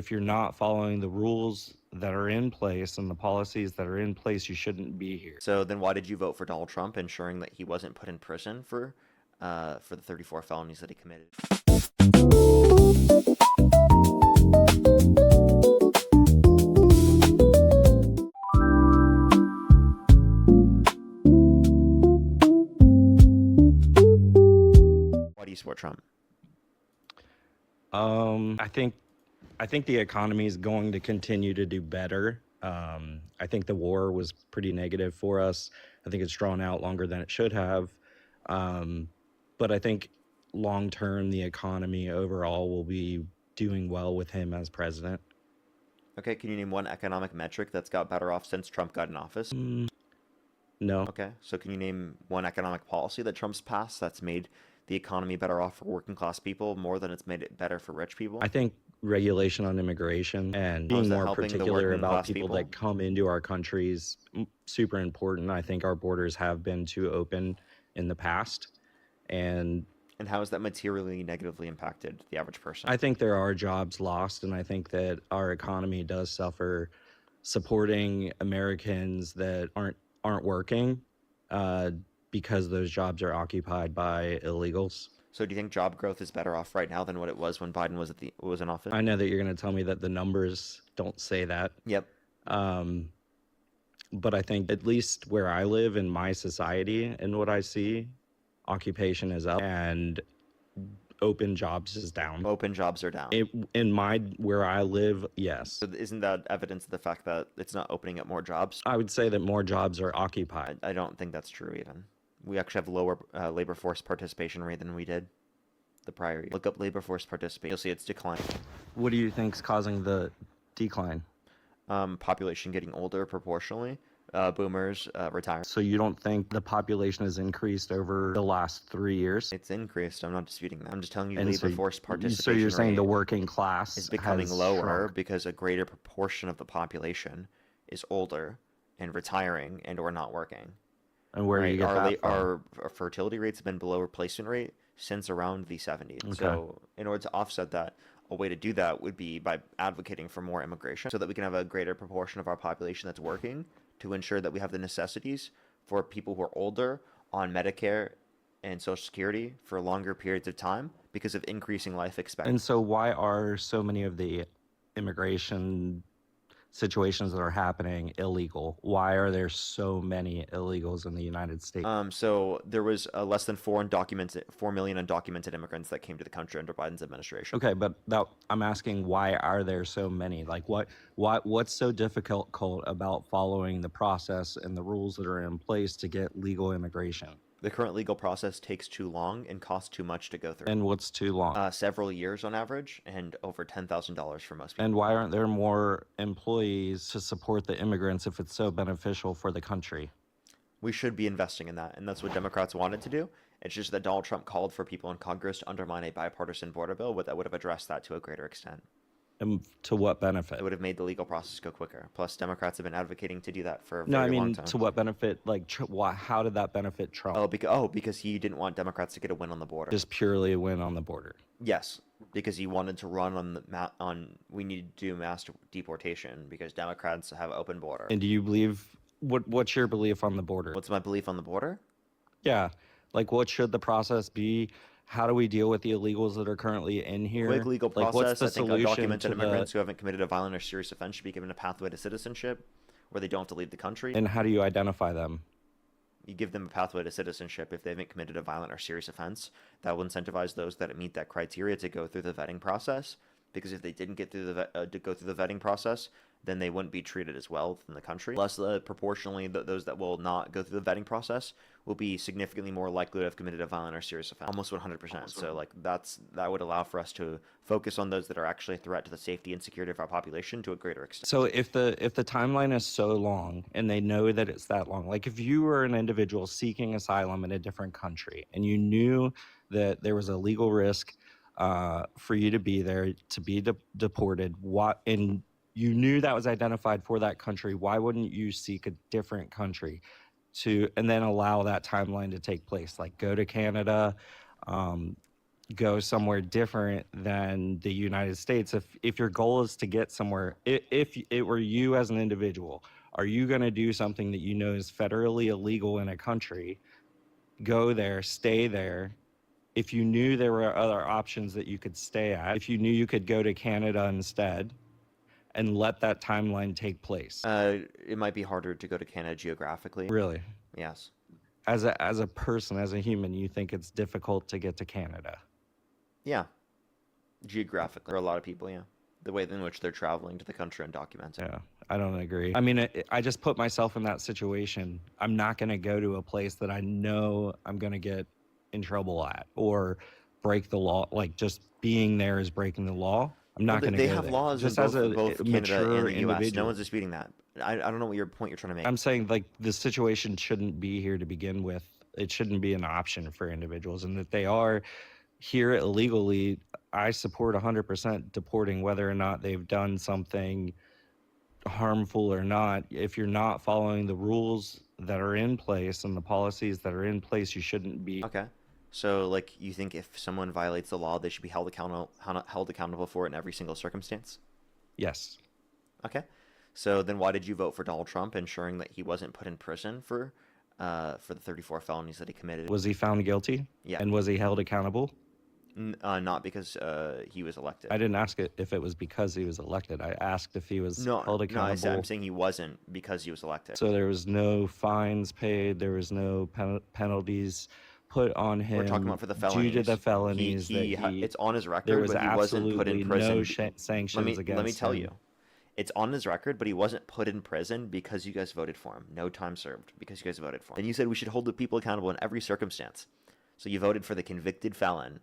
If you're not following the rules that are in place and the policies that are in place, you shouldn't be here. So then why did you vote for Donald Trump, ensuring that he wasn't put in prison for the 34 felonies that he committed? Why do you support Trump? I think the economy is going to continue to do better. I think the war was pretty negative for us. I think it's drawn out longer than it should have. But I think long term, the economy overall will be doing well with him as president. Okay, can you name one economic metric that's got better off since Trump got in office? No. Okay, so can you name one economic policy that Trump's passed that's made the economy better off for working class people more than it's made it better for rich people? I think regulation on immigration and being more particular about people that come into our country is super important. I think our borders have been too open in the past. And how has that materially negatively impacted the average person? I think there are jobs lost, and I think that our economy does suffer supporting Americans that aren't working because those jobs are occupied by illegals. So do you think job growth is better off right now than what it was when Biden was in office? I know that you're going to tell me that the numbers don't say that. Yep. But I think at least where I live in my society and what I see, occupation is up and open jobs is down. Open jobs are down. Where I live, yes. So isn't that evidence of the fact that it's not opening up more jobs? I would say that more jobs are occupied. I don't think that's true even. We actually have lower labor force participation rate than we did the prior year. Look up labor force participation. You'll see it's declining. What do you think is causing the decline? Population getting older proportionally. Boomers retiring. So you don't think the population has increased over the last 3 years? It's increased. I'm not disputing that. I'm just telling you labor force participation So you're saying the working class is becoming lower because a greater proportion of the population is older and retiring and or not working. And where do you get that from? Our fertility rates have been below replacement rate since around the 70s. Okay. So in order to offset that, a way to do that would be by advocating for more immigration so that we can have a greater proportion of our population that's working to ensure that we have the necessities for people who are older on Medicare and Social Security for longer periods of time because of increasing life expectancy. And so why are so many of the immigration situations that are happening illegal? Why are there so many illegals in the United States? So there was less than 4 million undocumented immigrants that came to the country under Biden's administration. Okay, but I'm asking, why are there so many? Like, what's so difficult about following the process and the rules that are in place to get legal immigration? The current legal process takes too long and costs too much to go through. And what's too long? Several years on average, and over $10,000 for most people. And why aren't there more employees to support the immigrants if it's so beneficial for the country? We should be investing in that, and that's what Democrats wanted to do. It's just that Donald Trump called for people in Congress to undermine a bipartisan border bill that would have addressed that to a greater extent. And to what benefit? It would have made the legal process go quicker. Plus, Democrats have been advocating to do that for a very long time. To what benefit? Like, how did that benefit Trump? Because he didn't want Democrats to get a win on the border. Just purely a win on the border. Yes, because he wanted to run on we need to do mass deportation because Democrats have open border. And do you believe what's your belief on the border? What's my belief on the border? Yeah, like what should the process be? How do we deal with the illegals that are currently in here? Quick legal process. I think undocumented immigrants who haven't committed a violent or serious offense should be given a pathway to citizenship where they don't have to leave the country. And how do you identify them? You give them a pathway to citizenship if they haven't committed a violent or serious offense. That will incentivize those that meet that criteria to go through the vetting process. Because if they didn't get through to go through the vetting process, then they wouldn't be treated as well in the country. Plus, proportionally, those that will not go through the vetting process will be significantly more likely to have committed a violent or serious offense. Almost 100%. So, like, that would allow for us to focus on those that are actually a threat to the safety and security of our population to a greater extent. So, if the timeline is so long and they know that it's that long, like if you were an individual seeking asylum in a different country and you knew that there was a legal risk for you to be there, to be deported, and you knew that was identified for that country, why wouldn't you seek a different country and then allow that timeline to take place? Like go to Canada, go somewhere different than the United States. If your goal is to get somewhere, if it were you as an individual, are you going to do something that you know is federally illegal in a country, go there, stay there? If you knew there were other options that you could stay at, if you knew you could go to Canada instead and let that timeline take place? It might be harder to go to Canada geographically. Really? Yes. As a person, as a human, you think it's difficult to get to Canada? Yeah. Geographically, for a lot of people, yeah. The way in which they're traveling to the country and documenting. Yeah, I don't agree. I mean, I just put myself in that situation. I'm not going to go to a place that I know I'm going to get in trouble at or break the law. Like, just being there is breaking the law. I'm not going to They go have there. laws Just in as a both Canada mature and the U.S. No individual. one's disputing that. I don't know what your point you're trying to make. I'm saying, like, the situation shouldn't be here to begin with. It shouldn't be an option for individuals, and that they are here illegally. I support 100% deporting, whether or not they've done something harmful or not. If you're not following the rules that are in place and the policies that are in place, you shouldn't be. Okay. So, like, you think if someone violates the law, they should be held accountable for it in every single circumstance? Yes. Okay. So then why did you vote for Donald Trump, ensuring that he wasn't put in prison for the 34 felonies that he committed? Was he found guilty? Yeah. And was he held accountable? Not because he was elected. I didn't ask it if it was because he was elected. I asked if he was held accountable. No, I'm saying he wasn't because he was elected. So there was no fines paid. There was no penalties put on him. We're talking about for the felonies. Due to the felonies. It's on his record, there was but he wasn't put in prison. No sanctions against him. Let me tell you. It's on his record, but he wasn't put in prison because you guys voted for him. No time served because you guys voted for him. Then you said we should hold the people accountable in every circumstance. So you voted for the convicted felon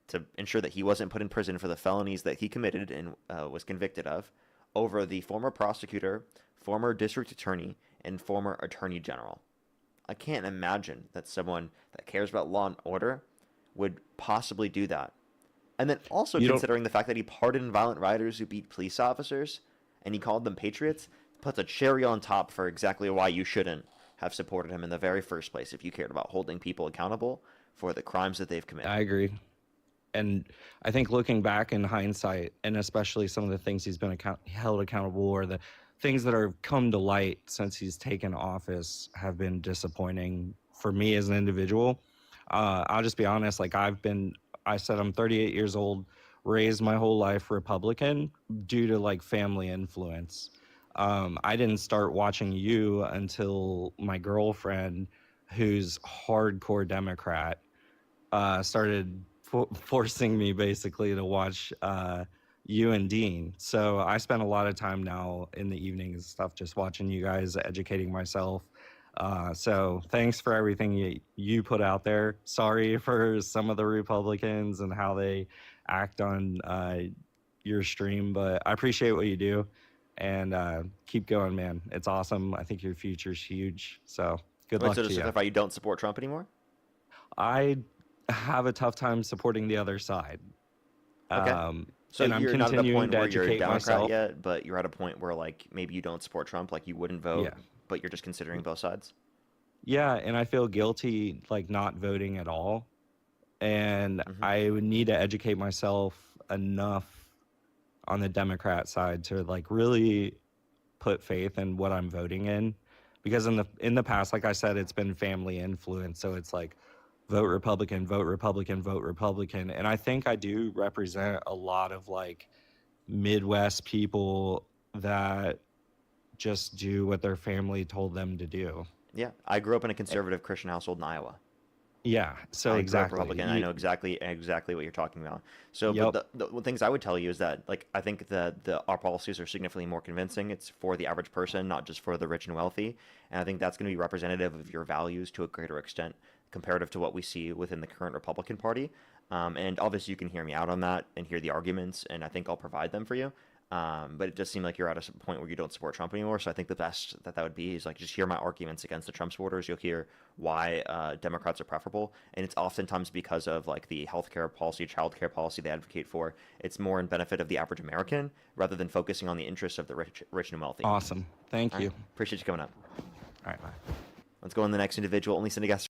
to ensure that he wasn't put in prison for the felonies that he committed and was convicted of, over the former prosecutor, former district attorney, and former attorney general. I can't imagine that someone that cares about law and order would possibly do that. And then also considering the fact that he pardoned violent rioters who beat police officers, and he called them patriots, puts a cherry on top for exactly why you shouldn't have supported him in the very first place if you cared about holding people accountable for the crimes that they've committed. I agree. And I think looking back in hindsight, and especially some of the things he's been held accountable, or the things that have come to light since he's taken office, have been disappointing for me as an individual. I'll just be honest. Like, I said, I'm 38 years old, raised my whole life Republican due to like family influence. I didn't start watching you until my girlfriend, who's hardcore Democrat, started forcing me basically to watch you and Dean. So I spend a lot of time now in the evenings and stuff just watching you guys, educating myself. So thanks for everything you put out there. Sorry for some of the Republicans and how they act on your stream, but I appreciate what you do, and keep going, man. It's awesome. I think your future's huge. So good luck to you. So to clarify, you don't support Trump anymore? I have a tough time supporting the other side. Okay. So and I'm you're not at a point where you're a Democrat myself yet, but you're at a point where like maybe you don't support Trump, like you wouldn't vote, but you're just considering both sides. Yeah, and I feel guilty like not voting at all, and I would need to educate myself enough on the Democrat side to like really put faith in what I'm voting in, because in the past, like I said, it's been family influence, so it's like vote Republican, vote Republican, vote Republican. And I think I do represent a lot of like Midwest people that just do what their family told them to do. Yeah, I grew up in a conservative Christian household in Iowa. Yeah, so I exactly. Republican. I know exactly what you're talking about. So, but the things I would tell you is that, like, I think that our policies are significantly more convincing. It's for the average person, not just for the rich and wealthy. And I think that's going to be representative of your values to a greater extent, comparative to what we see within the current Republican Party. And obviously, you can hear me out on that and hear the arguments, and I think I'll provide them for you. But it does seem like you're at a point where you don't support Trump anymore. So I think the best that would be is like just hear my arguments against the Trump supporters. You'll hear why Democrats are preferable, and it's oftentimes because of like the healthcare policy, childcare policy they advocate for. It's more in benefit of the average American rather than focusing on the interests of the rich and wealthy. Awesome. Thank you. Appreciate you coming up. All right, bye. Let's go on the next individual. Only send a guest.